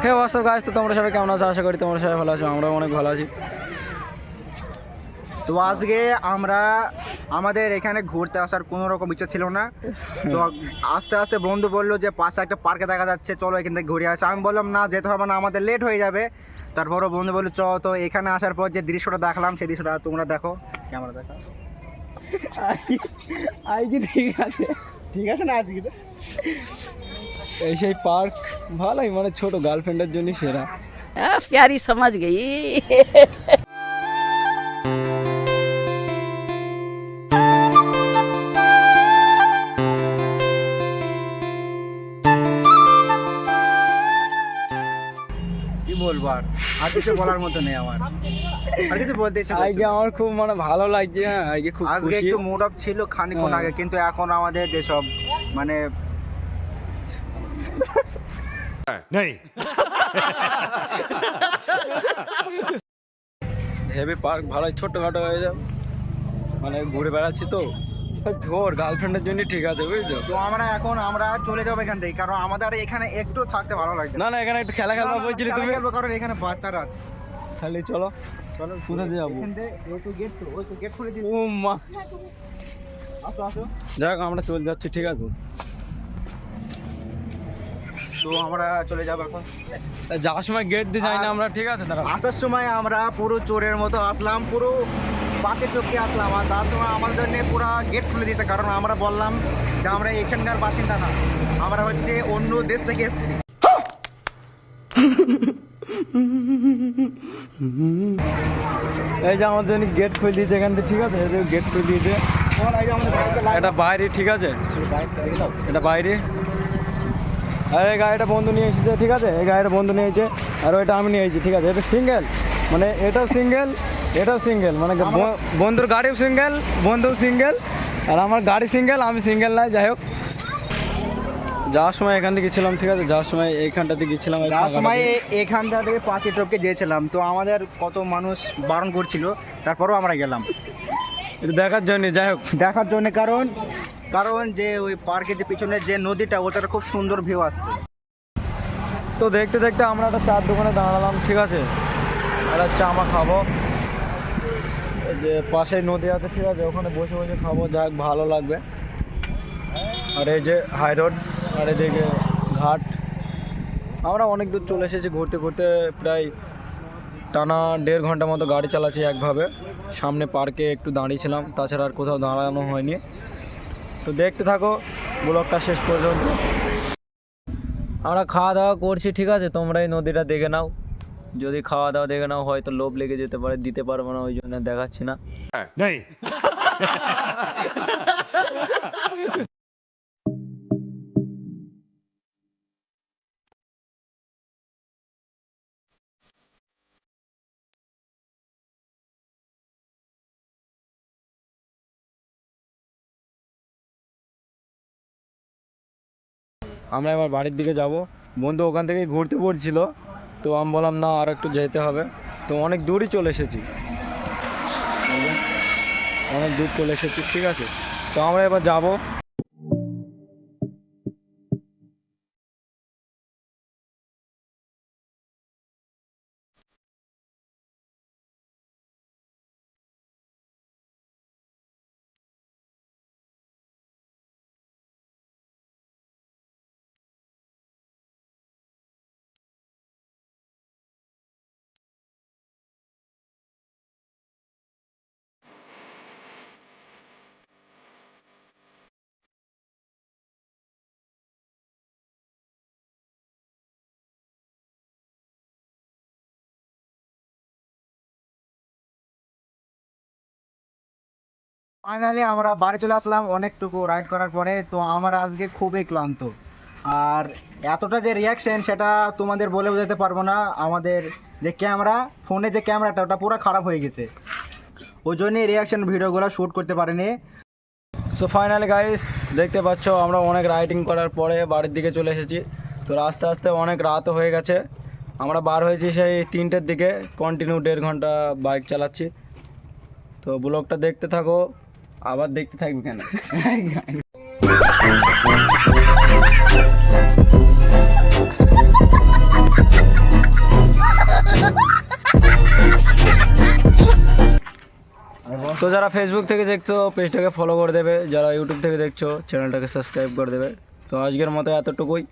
হে WhatsApp guys, তো তোমরা সবাই কেমন আছো? আশা করি তোমরা সবাই ভালো আছো, আমরাও অনেক ভালো আছি। তো আজকে আমরা আমাদের এখানে ঘুরতে আসার কোনো রকম ইচ্ছা ছিল না, তো আস্তে আস্তে বন্ধু বললো যে পাশে একটা পার্কে দেখা যাচ্ছে, চলো এখান থেকে ঘুরে আসি। আমি বললাম না, যেতে হবে না, আমাদের লেট হয়ে যাবে। তারপরও বন্ধু বললো চ। তো এখানে আসার পর যে দৃশ্যটা দেখলাম, সেই দৃশ্যটা তোমরা দেখো, ক্যামেরা দেখো। আজকে ঠিক আছে, ঠিক আছে না? আজকে এই সেই পার্ক ভালোই, মানে ছোট গার্লফ্রেন্ডের জন্য সেরা। प्यारी समझ गई। কি বলবো, আর কিছু বলার মতো নেই আমার, আর কিছু বলতে ইচ্ছা করছে আজকে না। আমার খুব মানে ভালো লাগছে। হ্যাঁ, আজকে খুব আজকে খুশি। একটু মুড অফ ছিল খানিকক্ষণ আগে, কিন্তু এখন আমাদের যেসব মানে नहीं হেভি পার্ক ভালোই, ছোটখাটো হয়ে যাবে, মানে ঘুরে বেড়াচ্ছি তো ঝোর গার্লফ্রেন্ডের জন্য ঠিক আছে, বুঝছো? তো আমরা চলে যাবো এখান থেকে, কারণ আমাদের এখানে একটু থাকতে ভালো লাগছে না না, এখানে একটু খেলা খেলবা বলছিলি খেলা তুমি, খেলবো, কারণ এখানে বাচ্চারা আছে। খালি চলো চলো কোথায় যাবো? এখান থেকে গেট খুলে দিই। ও মা, আসো আসো। যাক আমরা চলে যাচ্ছি, ঠিক আছে। তো আমরা চলে যাবো এখন। তা যাওয়ার সময় গেট দিয়ে যাই না আমরা, ঠিক আছে? দাঁড়াও, আসার সময় আমরা পুরো চোরের মতো আসলাম, পুরো পাকে চোখে আসলাম, আর তার সময় আমাদের জন্য পুরো গেট খুলে দিয়েছে, কারণ আমরা বললাম যে আমরা এখানকার বাসিন্দা না, আমরা হচ্ছে অন্য দেশ থেকে এসেছি। এই যে আমাদের জন্য গেট খুলে দিয়েছে এখান থেকে, ঠিক আছে? এই যে গেট খুলে দিয়েছে, এটা বাইরে, ঠিক আছে? এটা বাইরে। আর এই গাড়িটা বন্ধু নিয়ে এসেছে, ঠিক আছে? এই গাড়িটা বন্ধু নিয়ে এসেছে, আর ওইটা আমি নিয়ে এসেছি, ঠিক আছে? এটা সিঙ্গেল, মানে এটাও সিঙ্গেল, এটাও সিঙ্গেল, মানে বন্ধুর গাড়িও সিঙ্গেল, বন্ধুও সিঙ্গেল, আর আমার গাড়ি সিঙ্গেল, আমি সিঙ্গেল নাই। যাই হোক, যাওয়ার সময় এখান থেকে গেছিলাম, ঠিক আছে? যাওয়ার সময় এইখানটাতে গেছিলাম, যাওয়ার সময় এখানটা থেকে পাঁচে টপকে গিয়েছিলাম, তো আমাদের কত মানুষ বারণ করছিল, তারপরেও আমরা গেলাম এটা দেখার জন্য। যাই হোক, দেখার জন্য, কারণ যে ওই পার্কের যে পিছনে যে নদীটা, ওটার খুব সুন্দর ভিউ আসছে। তো দেখতে দেখতে আমরা একটা চার দোকানে দাঁড়ালাম, ঠিক আছে? একটা চা মা খাবো, এই যে পাশেই নদী আছে, ঠিক আছে? ওখানে বসে বসে খাবো, যাক ভালো লাগবে। আর এই যে হাই রোড, আর এদিকে ঘাট। আমরা অনেক দূর চলে এসেছি ঘুরতে ঘুরতে, প্রায় টানা 1.5 ঘন্টা মতো গাড়ি চালাচ্ছি একভাবে। সামনে পার্কে একটু দাঁড়িয়েছিলাম, তাছাড়া আর কোথাও দাঁড়ানো হয়নি। তো দেখতে থাকো ব্লগটা শেষ পর্যন্ত। আমরা খাওয়া দাওয়া করছি, ঠিক আছে? তোমরা এই নদীটা দেখে নাও, যদি খাওয়া দাওয়া দেখে নাও হয়তো লোভ লেগে যেতে পারে, দিতে পারবো না, ওই জন্য দেখাচ্ছি না। नहीं আমরা এবার বাড়ির দিকে যাব। বন্ধু ওখান থেকে ঘুরতে পড়ছিল, তো আমি বললাম না, আর একটু যেতে হবে। তো অনেক দূরই চলে এসেছি, অনেক দূর চলে এসেছি, ঠিক আছে? তো আমরা এবার যাব। ফাইনালি আমরা বাড়ি চলে আসলাম অনেকটুকু রাইড করার পরে। তো আমরা আজকে খুবই ক্লান্ত, আর এতটা যে রিয়াকশন সেটা তোমাদের বলে বোঝাতে পারবো না। আমাদের যে ক্যামেরা, ফোনে যে ক্যামেরাটা, ওটা পুরো খারাপ হয়ে গেছে, ওই জন্যই রিয়াকশন ভিডিওগুলো শ্যুট করতে পারিনি। সো ফাইনালি গাইস, দেখতে পাচ্ছ আমরা অনেক রাইডিং করার পরে বাড়ির দিকে চলে এসেছি। তো আস্তে আস্তে অনেক রাত হয়ে গেছে, আমরা বার হয়েছি সেই 3টের দিকে, কন্টিনিউ 1.5 ঘন্টা বাইক চালাচ্ছি। তো ব্লগটা দেখতে থাকো, আবার দেখতে থাকবে কেন? তো যারা ফেসবুক থেকে দেখছো পেজটাকে ফলো করে দেবে, যারা ইউটিউব থেকে দেখছো চ্যানেলটাকে সাবস্ক্রাইব করে দেবে। তো আজকের মতো এতটুকুই।